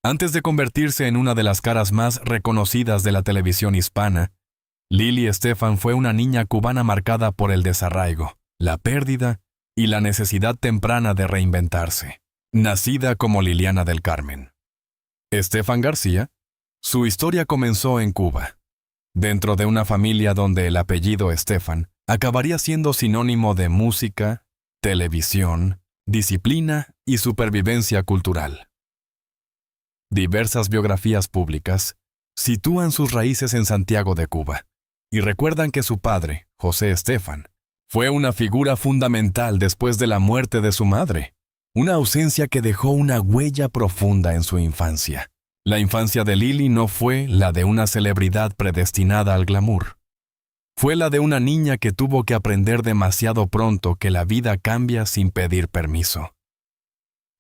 Antes de convertirse en una de las caras más reconocidas de la televisión hispana, Lili Estefan fue una niña cubana marcada por el desarraigo, la pérdida y la necesidad temprana de reinventarse. Nacida como Liliana del Carmen Estefan García, su historia comenzó en Cuba, dentro de una familia donde el apellido Estefan acabaría siendo sinónimo de música, televisión, disciplina y supervivencia cultural. Diversas biografías públicas sitúan sus raíces en Santiago de Cuba y recuerdan que su padre, José Estefan, fue una figura fundamental después de la muerte de su madre, una ausencia que dejó una huella profunda en su infancia. La infancia de Lili no fue la de una celebridad predestinada al glamour. Fue la de una niña que tuvo que aprender demasiado pronto que la vida cambia sin pedir permiso.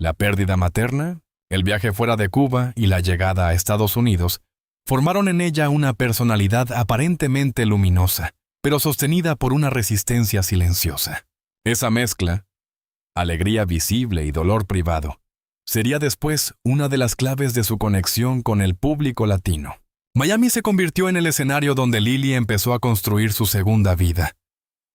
La pérdida materna, el viaje fuera de Cuba y la llegada a Estados Unidos formaron en ella una personalidad aparentemente luminosa, pero sostenida por una resistencia silenciosa. Esa mezcla, alegría visible y dolor privado, sería después una de las claves de su conexión con el público latino. Miami se convirtió en el escenario donde Lili empezó a construir su segunda vida.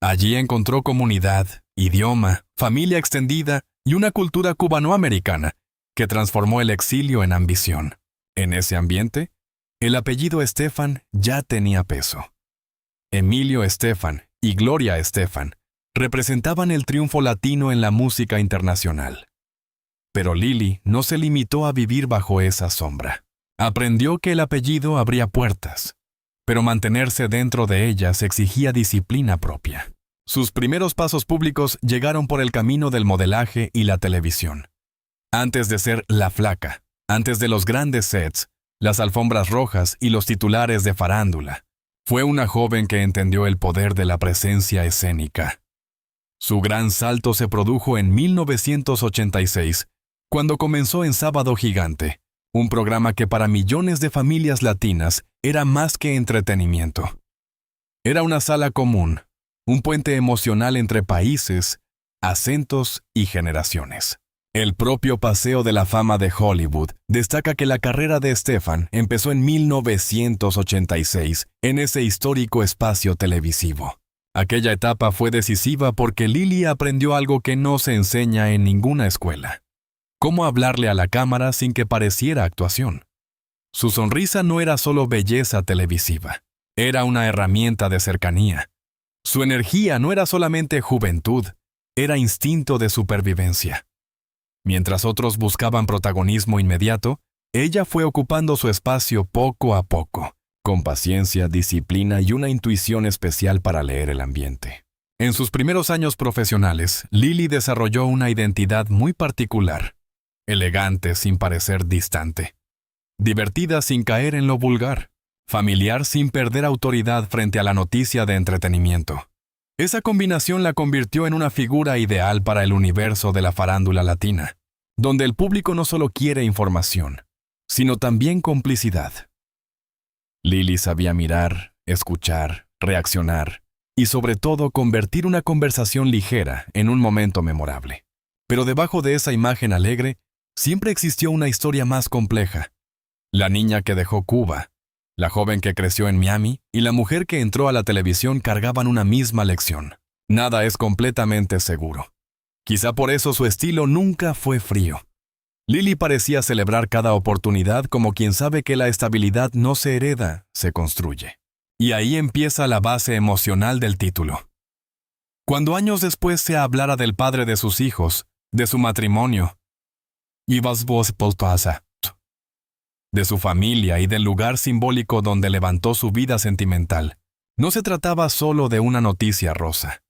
Allí encontró comunidad, idioma, familia extendida y una cultura cubanoamericana que transformó el exilio en ambición. En ese ambiente, el apellido Estefan ya tenía peso. Emilio Estefan y Gloria Estefan representaban el triunfo latino en la música internacional. Pero Lili no se limitó a vivir bajo esa sombra. Aprendió que el apellido abría puertas, pero mantenerse dentro de ellas exigía disciplina propia. Sus primeros pasos públicos llegaron por el camino del modelaje y la televisión. Antes de ser la flaca, antes de los grandes sets, las alfombras rojas y los titulares de farándula, fue una joven que entendió el poder de la presencia escénica. Su gran salto se produjo en 1986, cuando comenzó en Sábado Gigante, un programa que para millones de familias latinas era más que entretenimiento. Era una sala común, un puente emocional entre países, acentos y generaciones. El propio Paseo de la Fama de Hollywood destaca que la carrera de Estefan empezó en 1986 en ese histórico espacio televisivo. Aquella etapa fue decisiva porque Lili aprendió algo que no se enseña en ninguna escuela: cómo hablarle a la cámara sin que pareciera actuación. Su sonrisa no era solo belleza televisiva, era una herramienta de cercanía. Su energía no era solamente juventud, era instinto de supervivencia. Mientras otros buscaban protagonismo inmediato, ella fue ocupando su espacio poco a poco, con paciencia, disciplina y una intuición especial para leer el ambiente. En sus primeros años profesionales, Lili desarrolló una identidad muy particular, elegante sin parecer distante, divertida sin caer en lo vulgar, familiar sin perder autoridad frente a la noticia de entretenimiento. Esa combinación la convirtió en una figura ideal para el universo de la farándula latina, donde el público no solo quiere información, sino también complicidad. Lili sabía mirar, escuchar, reaccionar y sobre todo convertir una conversación ligera en un momento memorable. Pero debajo de esa imagen alegre, siempre existió una historia más compleja. La niña que dejó Cuba, la joven que creció en Miami y la mujer que entró a la televisión cargaban una misma lección. Nada es completamente seguro. Quizá por eso su estilo nunca fue frío. Lili parecía celebrar cada oportunidad como quien sabe que la estabilidad no se hereda, se construye. Y ahí empieza la base emocional del título. Cuando años después se hablara del padre de sus hijos, de su matrimonio, de su familia y del lugar simbólico donde levantó su vida sentimental, no se trataba solo de una noticia rosa.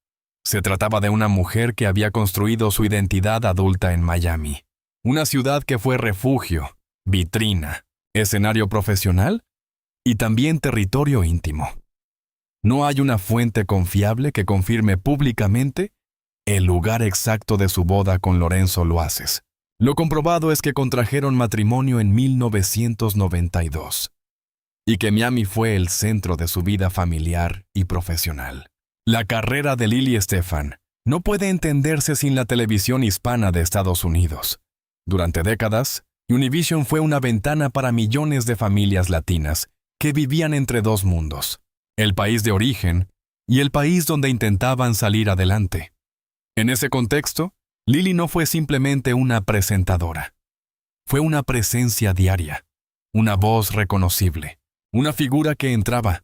Se trataba de una mujer que había construido su identidad adulta en Miami, una ciudad que fue refugio, vitrina, escenario profesional y también territorio íntimo. No hay una fuente confiable que confirme públicamente el lugar exacto de su boda con Lorenzo Loaces. Lo comprobado es que contrajeron matrimonio en 1992 y que Miami fue el centro de su vida familiar y profesional. La carrera de Lili Estefan no puede entenderse sin la televisión hispana de Estados Unidos. Durante décadas, Univision fue una ventana para millones de familias latinas que vivían entre dos mundos, el país de origen y el país donde intentaban salir adelante. En ese contexto, Lily no fue simplemente una presentadora. Fue una presencia diaria, una voz reconocible, una figura que entraba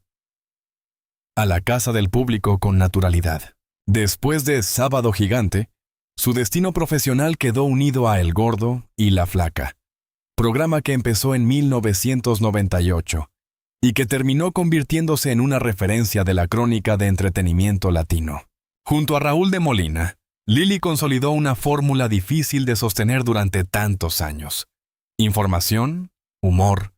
a la casa del público con naturalidad. Después de Sábado Gigante, su destino profesional quedó unido a El Gordo y La Flaca, programa que empezó en 1998 y que terminó convirtiéndose en una referencia de la crónica de entretenimiento latino. Junto a Raúl de Molina, Lily consolidó una fórmula difícil de sostener durante tantos años. Información, humor,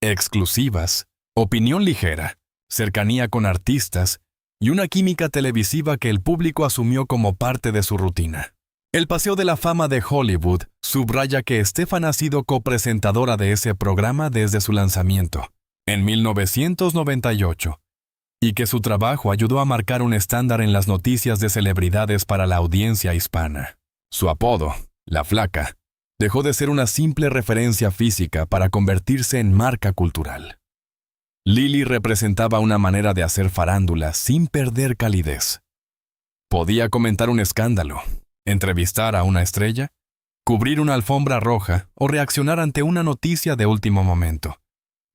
exclusivas, opinión ligera, cercanía con artistas y una química televisiva que el público asumió como parte de su rutina. El Paseo de la Fama de Hollywood subraya que Estefan ha sido copresentadora de ese programa desde su lanzamiento, en 1998, y que su trabajo ayudó a marcar un estándar en las noticias de celebridades para la audiencia hispana. Su apodo, La Flaca, dejó de ser una simple referencia física para convertirse en marca cultural. Lily representaba una manera de hacer farándula sin perder calidez. Podía comentar un escándalo, entrevistar a una estrella, cubrir una alfombra roja o reaccionar ante una noticia de último momento,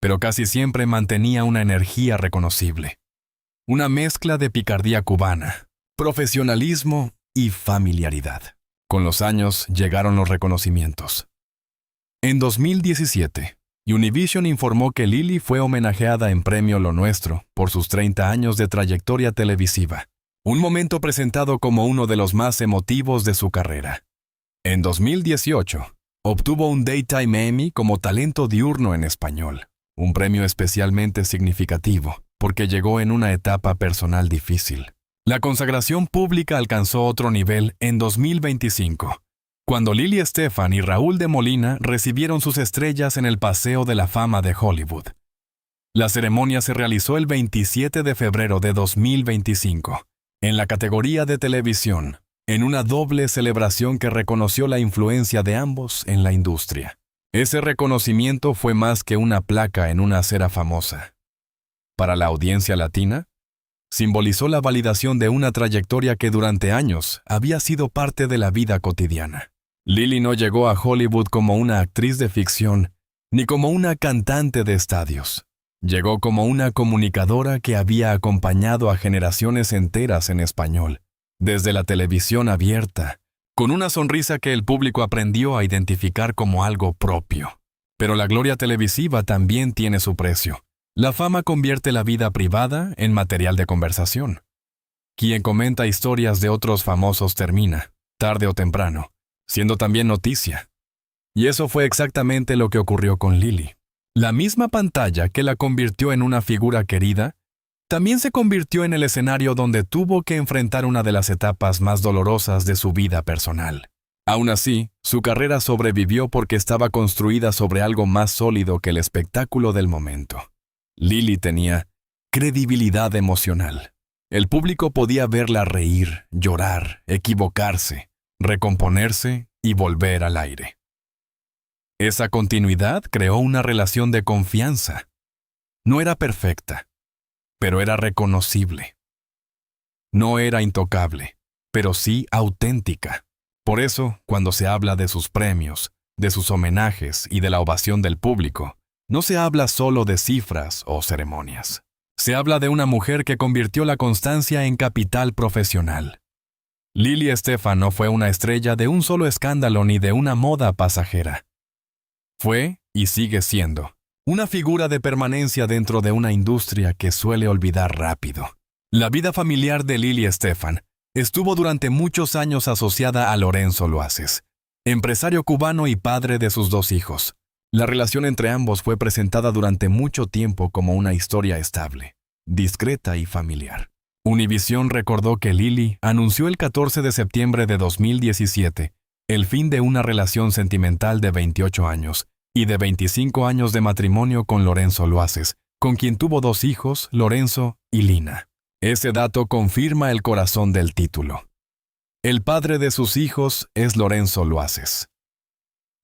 pero casi siempre mantenía una energía reconocible. Una mezcla de picardía cubana, profesionalismo y familiaridad. Con los años llegaron los reconocimientos. En 2017, Univision informó que Lily fue homenajeada en Premio Lo Nuestro por sus 30 años de trayectoria televisiva, un momento presentado como uno de los más emotivos de su carrera. En 2018, obtuvo un Daytime Emmy como talento diurno en español, un premio especialmente significativo, porque llegó en una etapa personal difícil. La consagración pública alcanzó otro nivel en 2025, cuando Lily Estefan y Raúl de Molina recibieron sus estrellas en el Paseo de la Fama de Hollywood. La ceremonia se realizó el 27 de febrero de 2025, en la categoría de televisión, en una doble celebración que reconoció la influencia de ambos en la industria. Ese reconocimiento fue más que una placa en una acera famosa. Para la audiencia latina, simbolizó la validación de una trayectoria que durante años había sido parte de la vida cotidiana. Lily no llegó a Hollywood como una actriz de ficción, ni como una cantante de estadios. Llegó como una comunicadora que había acompañado a generaciones enteras en español, desde la televisión abierta, con una sonrisa que el público aprendió a identificar como algo propio. Pero la gloria televisiva también tiene su precio. La fama convierte la vida privada en material de conversación. Quien comenta historias de otros famosos termina, tarde o temprano, siendo también noticia. Y eso fue exactamente lo que ocurrió con Lily. La misma pantalla que la convirtió en una figura querida, también se convirtió en el escenario donde tuvo que enfrentar una de las etapas más dolorosas de su vida personal. Aún así, su carrera sobrevivió porque estaba construida sobre algo más sólido que el espectáculo del momento. Lily tenía credibilidad emocional. El público podía verla reír, llorar, equivocarse, recomponerse y volver al aire. Esa continuidad creó una relación de confianza. No era perfecta, pero era reconocible. No era intocable, pero sí auténtica. Por eso, cuando se habla de sus premios, de sus homenajes y de la ovación del público, no se habla solo de cifras o ceremonias. Se habla de una mujer que convirtió la constancia en capital profesional. Lily Estefan no fue una estrella de un solo escándalo ni de una moda pasajera. Fue, y sigue siendo, una figura de permanencia dentro de una industria que suele olvidar rápido. La vida familiar de Lily Estefan estuvo durante muchos años asociada a Lorenzo Loazes, empresario cubano y padre de sus 2 hijos. La relación entre ambos fue presentada durante mucho tiempo como una historia estable, discreta y familiar. Univision recordó que Lily anunció el 14 de septiembre de 2017 el fin de una relación sentimental de 28 años y de 25 años de matrimonio con Lorenzo Loazes, con quien tuvo 2 hijos, Lorenzo y Lina. Ese dato confirma el corazón del título. El padre de sus hijos es Lorenzo Loazes.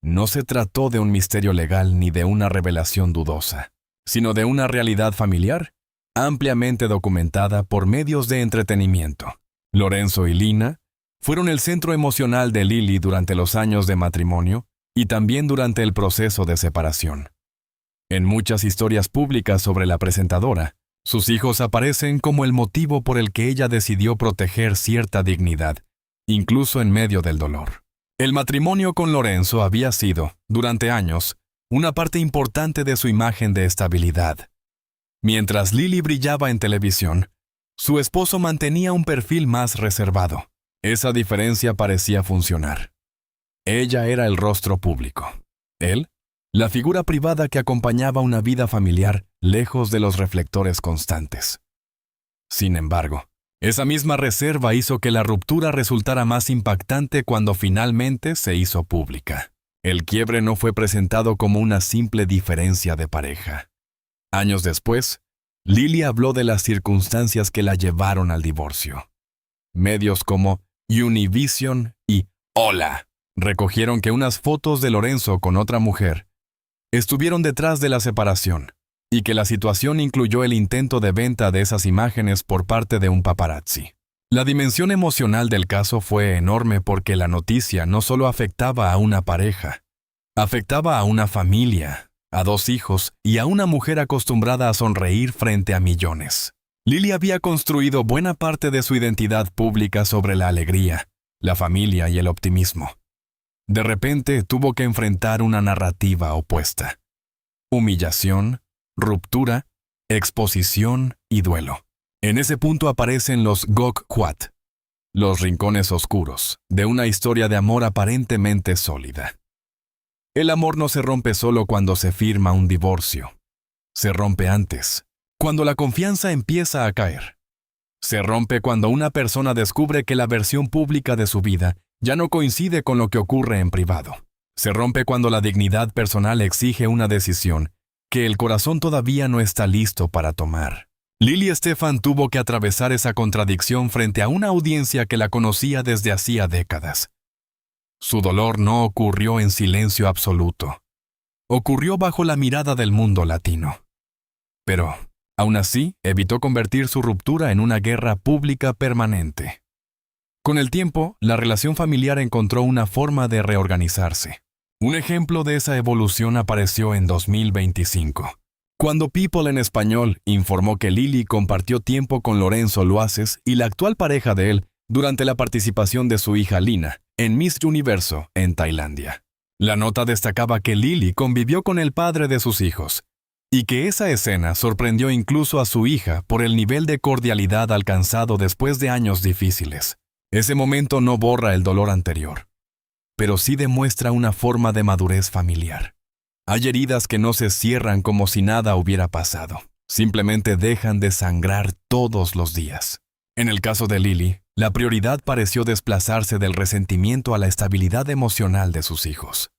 No se trató de un misterio legal ni de una revelación dudosa, sino de una realidad familiar ampliamente documentada por medios de entretenimiento. Lorenzo y Lina fueron el centro emocional de Lily durante los años de matrimonio y también durante el proceso de separación. En muchas historias públicas sobre la presentadora, sus hijos aparecen como el motivo por el que ella decidió proteger cierta dignidad, incluso en medio del dolor. El matrimonio con Lorenzo había sido, durante años, una parte importante de su imagen de estabilidad. Mientras Lily brillaba en televisión, su esposo mantenía un perfil más reservado. Esa diferencia parecía funcionar. Ella era el rostro público. Él, la figura privada que acompañaba una vida familiar lejos de los reflectores constantes. Sin embargo, esa misma reserva hizo que la ruptura resultara más impactante cuando finalmente se hizo pública. El quiebre no fue presentado como una simple diferencia de pareja. Años después, Lily habló de las circunstancias que la llevaron al divorcio. Medios como Univision y Hola recogieron que unas fotos de Lorenzo con otra mujer estuvieron detrás de la separación y que la situación incluyó el intento de venta de esas imágenes por parte de un paparazzi. La dimensión emocional del caso fue enorme porque la noticia no solo afectaba a una pareja, afectaba a una familia, a 2 hijos y a una mujer acostumbrada a sonreír frente a millones. Lily había construido buena parte de su identidad pública sobre la alegría, la familia y el optimismo. De repente tuvo que enfrentar una narrativa opuesta. Humillación, ruptura, exposición y duelo. En ese punto aparecen los Gok-Quat, los rincones oscuros, de una historia de amor aparentemente sólida. El amor no se rompe solo cuando se firma un divorcio. Se rompe antes, cuando la confianza empieza a caer. Se rompe cuando una persona descubre que la versión pública de su vida ya no coincide con lo que ocurre en privado. Se rompe cuando la dignidad personal exige una decisión que el corazón todavía no está listo para tomar. Lily Estefan tuvo que atravesar esa contradicción frente a una audiencia que la conocía desde hacía décadas. Su dolor no ocurrió en silencio absoluto. Ocurrió bajo la mirada del mundo latino. Pero, aún así, evitó convertir su ruptura en una guerra pública permanente. Con el tiempo, la relación familiar encontró una forma de reorganizarse. Un ejemplo de esa evolución apareció en 2025, cuando People en español informó que Lily compartió tiempo con Lorenzo Luaces y la actual pareja de él durante la participación de su hija Lina en Miss Universo en Tailandia. La nota destacaba que Lily convivió con el padre de sus hijos y que esa escena sorprendió incluso a su hija por el nivel de cordialidad alcanzado después de años difíciles. Ese momento no borra el dolor anterior, pero sí demuestra una forma de madurez familiar. Hay heridas que no se cierran como si nada hubiera pasado. Simplemente dejan de sangrar todos los días. En el caso de Lily, la prioridad pareció desplazarse del resentimiento a la estabilidad emocional de sus hijos.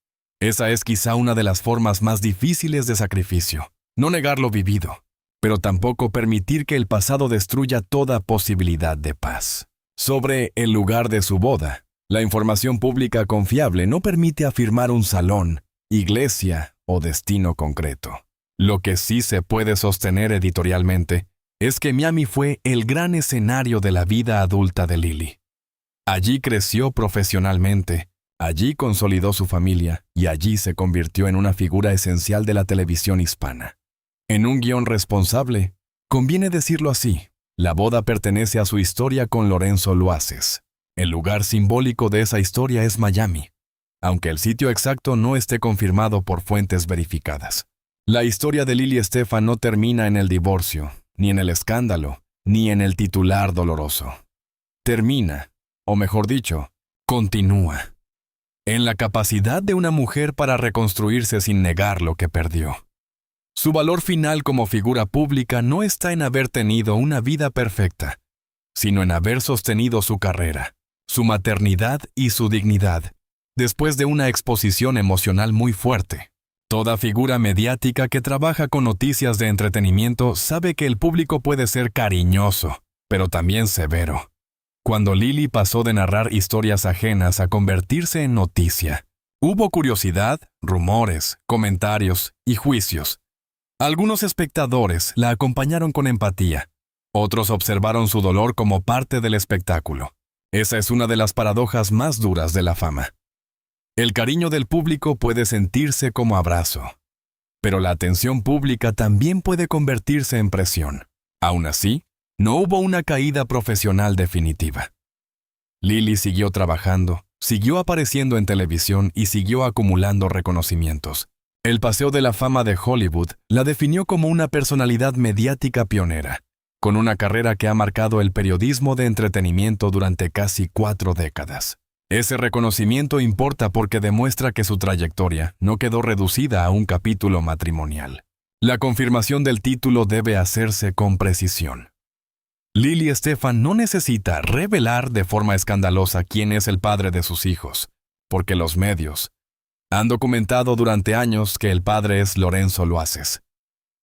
Esa es quizá una de las formas más difíciles de sacrificio. No negar lo vivido, pero tampoco permitir que el pasado destruya toda posibilidad de paz. Sobre el lugar de su boda, la información pública confiable no permite afirmar un salón, iglesia o destino concreto. Lo que sí se puede sostener editorialmente es que Miami fue el gran escenario de la vida adulta de Lily. Allí creció profesionalmente, allí consolidó su familia y allí se convirtió en una figura esencial de la televisión hispana. En un guión responsable, conviene decirlo así, la boda pertenece a su historia con Lorenzo Luaces. El lugar simbólico de esa historia es Miami, aunque el sitio exacto no esté confirmado por fuentes verificadas. La historia de Lily Estefan no termina en el divorcio, ni en el escándalo, ni en el titular doloroso. Termina, o mejor dicho, continúa, en la capacidad de una mujer para reconstruirse sin negar lo que perdió. Su valor final como figura pública no está en haber tenido una vida perfecta, sino en haber sostenido su carrera, su maternidad y su dignidad, después de una exposición emocional muy fuerte. Toda figura mediática que trabaja con noticias de entretenimiento sabe que el público puede ser cariñoso, pero también severo. Cuando Lily pasó de narrar historias ajenas a convertirse en noticia, Hubo curiosidad, rumores, comentarios y juicios. Algunos espectadores la acompañaron con empatía. Otros observaron su dolor como parte del espectáculo. Esa es una de las paradojas más duras de la fama. El cariño del público puede sentirse como abrazo, pero la atención pública también puede convertirse en presión. Aún así, no hubo una caída profesional definitiva. Lily siguió trabajando, siguió apareciendo en televisión y siguió acumulando reconocimientos. El Paseo de la Fama de Hollywood la definió como una personalidad mediática pionera, con una carrera que ha marcado el periodismo de entretenimiento durante casi 4 décadas. Ese reconocimiento importa porque demuestra que su trayectoria no quedó reducida a un capítulo matrimonial. La confirmación del título debe hacerse con precisión. Lily Estefan no necesita revelar de forma escandalosa quién es el padre de sus hijos, porque los medios han documentado durante años que el padre es Lorenzo Loaces.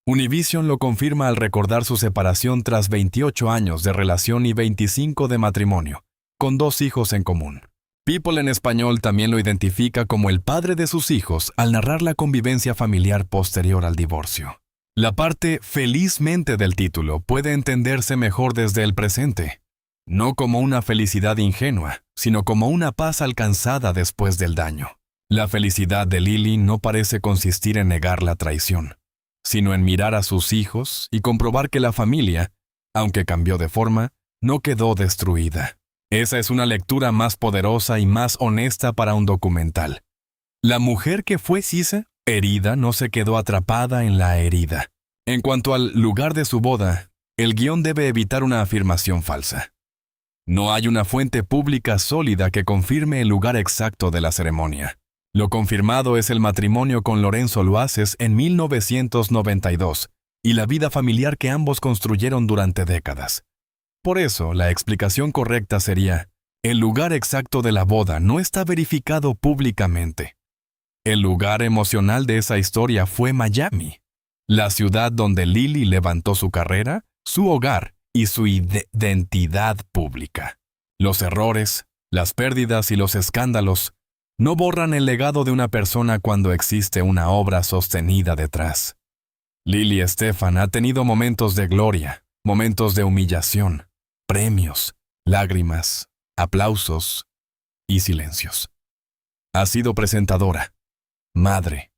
Univision lo confirma al recordar su separación tras 28 años de relación y 25 de matrimonio, con 2 hijos en común. People en español también lo identifica como el padre de sus hijos al narrar la convivencia familiar posterior al divorcio. La parte felizmente del título puede entenderse mejor desde el presente, no como una felicidad ingenua, sino como una paz alcanzada después del daño. La felicidad de Lily no parece consistir en negar la traición, sino en mirar a sus hijos y comprobar que la familia, aunque cambió de forma, no quedó destruida. Esa es una lectura más poderosa y más honesta para un documental. La mujer que fue Cisa, herida, no se quedó atrapada en la herida. En cuanto al lugar de su boda, el guión debe evitar una afirmación falsa. No hay una fuente pública sólida que confirme el lugar exacto de la ceremonia. Lo confirmado es el matrimonio con Lorenzo Loaces en 1992 y la vida familiar que ambos construyeron durante décadas. Por eso, la explicación correcta sería: el lugar exacto de la boda no está verificado públicamente. El lugar emocional de esa historia fue Miami, la ciudad donde Lily levantó su carrera, su hogar y su identidad pública. Los errores, las pérdidas y los escándalos no borran el legado de una persona cuando existe una obra sostenida detrás. Lily Estefan ha tenido momentos de gloria, momentos de humillación, premios, lágrimas, aplausos y silencios. Ha sido presentadora, madre,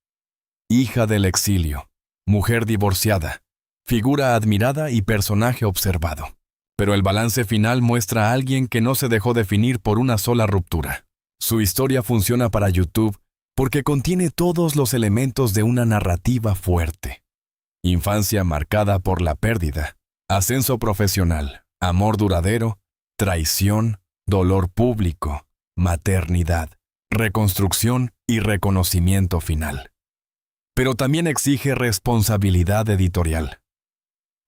hija del exilio, mujer divorciada, figura admirada y personaje observado. Pero el balance final muestra a alguien que no se dejó definir por una sola ruptura. Su historia funciona para YouTube porque contiene todos los elementos de una narrativa fuerte. Infancia marcada por la pérdida, ascenso profesional, amor duradero, traición, dolor público, maternidad, reconstrucción y reconocimiento final. Pero también exige responsabilidad editorial.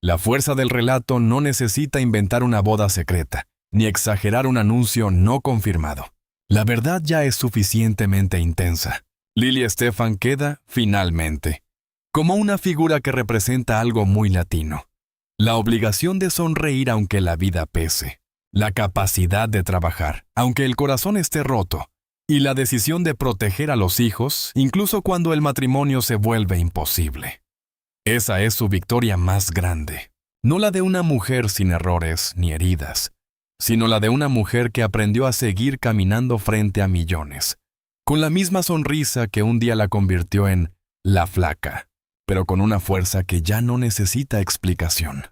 La fuerza del relato no necesita inventar una boda secreta, ni exagerar un anuncio no confirmado. La verdad ya es suficientemente intensa. Lily Estefan queda, finalmente, como una figura que representa algo muy latino. La obligación de sonreír aunque la vida pese. La capacidad de trabajar, aunque el corazón esté roto. Y la decisión de proteger a los hijos, incluso cuando el matrimonio se vuelve imposible. Esa es su victoria más grande. No la de una mujer sin errores ni heridas, sino la de una mujer que aprendió a seguir caminando frente a millones, con la misma sonrisa que un día la convirtió en la flaca, pero con una fuerza que ya no necesita explicación.